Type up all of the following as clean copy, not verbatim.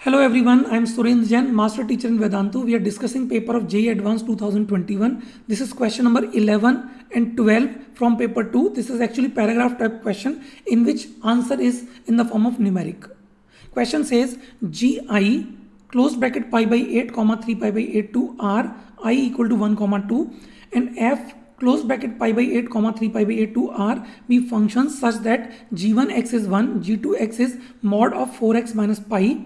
Hello everyone, I am Surendra Jain, Master Teacher in Vedantu. We are discussing paper of JEE Advanced 2021. This is question number 11 and 12 from paper 2. This is actually paragraph type question in which answer is in the form of numeric. Question says GI close bracket pi by 8 comma 3 pi by 8 to R I equal to 1 comma 2 and F close bracket pi by 8 comma 3 pi by 8 to R be functions such that g1x is 1, g2x is mod of 4x minus pi,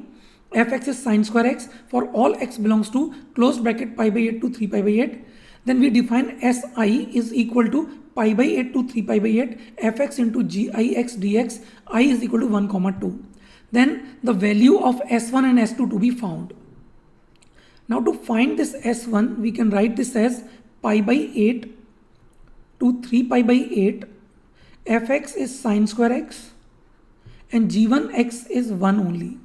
fx is sine square x for all x belongs to close bracket pi by 8 to 3 pi by 8. Then we define Si is equal to pi by 8 to 3 pi by 8 fx into gix dx I is equal to 1 comma 2. Then the value of S1 and S2 to be found. Now to find this S1 we can write this as pi by 8 to 3 pi by 8 fx is sine square x and g1x is 1 only.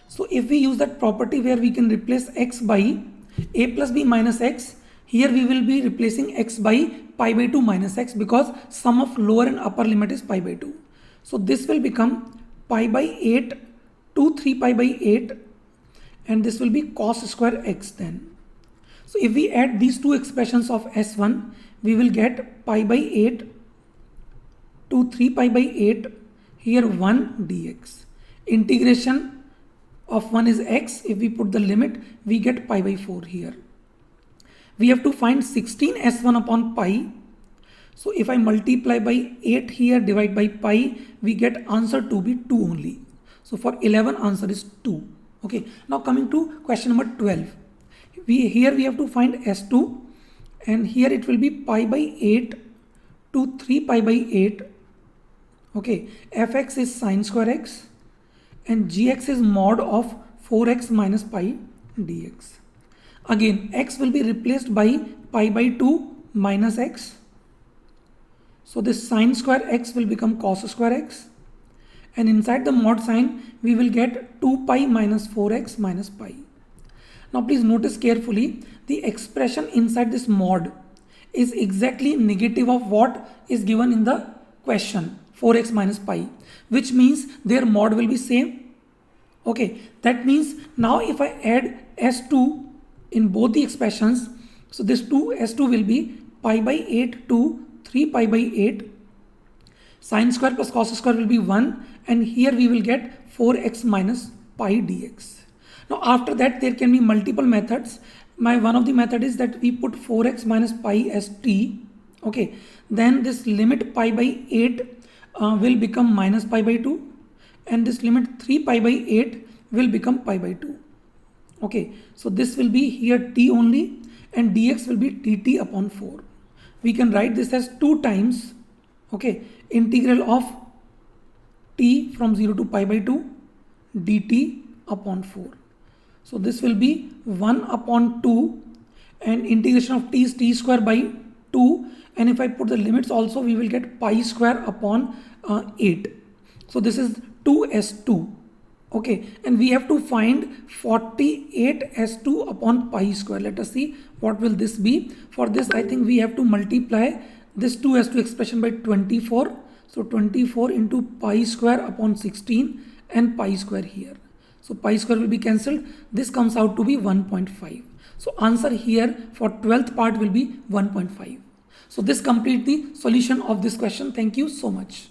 So if we use that property where we can replace x by a plus b minus x, here we will be replacing x by pi by 2 minus x because sum of lower and upper limit is pi by 2. So this will become pi by 8 to 3 pi by 8 and this will be cos square x then. So if we add these two expressions of S1, we will get pi by 8 to 3 pi by 8, here 1 dx. Integration of 1 is x, if we put the limit we get pi by 4 here. We have to find 16 S1 upon pi. So if I multiply by 8 here divide by pi, we get answer to be 2 only. So for 11 answer is 2. Okay, now coming to question number 12. Here we have to find S2 and here it will be pi by 8 to 3 pi by 8. Okay, fx is sine square x and gx is mod of 4x minus pi dx. Again x will be replaced by pi by 2 minus x. So this sine square x will become cos square x and inside the mod sign we will get 2 pi minus 4x minus pi. Now please notice carefully the expression inside this mod is exactly negative of what is given in the question 4x minus pi, which means their mod will be same. Okay, that means now if I add S2 in both the expressions, so this S2 will be pi by 8 to 3 pi by 8, sine square plus cos square will be 1 and here we will get 4x minus pi dx. Now after that there can be multiple methods. One of the method is that we put 4x minus pi as t. Okay, then this limit pi by 8 will become minus pi by 2 and this limit 3 pi by 8 will become pi by 2. Okay, so this will be here t only and dx will be dt upon 4. We can write this as 2 times, okay, integral of t from 0 to pi by 2 dt upon 4. So this will be 1 upon 2 and integration of t is t square by 2 and if I put the limits also we will get pi square upon 8. So this is 2s2. Okay, and we have to find 48s2 upon pi square. Let us see what will this be. For this I think we have to multiply this 2s2 expression by 24. So 24 into pi square upon 16 and pi square here. So pi square will be cancelled. This comes out to be 1.5. So answer here for 12th part will be 1.5. So this completes the solution of this question. Thank you so much.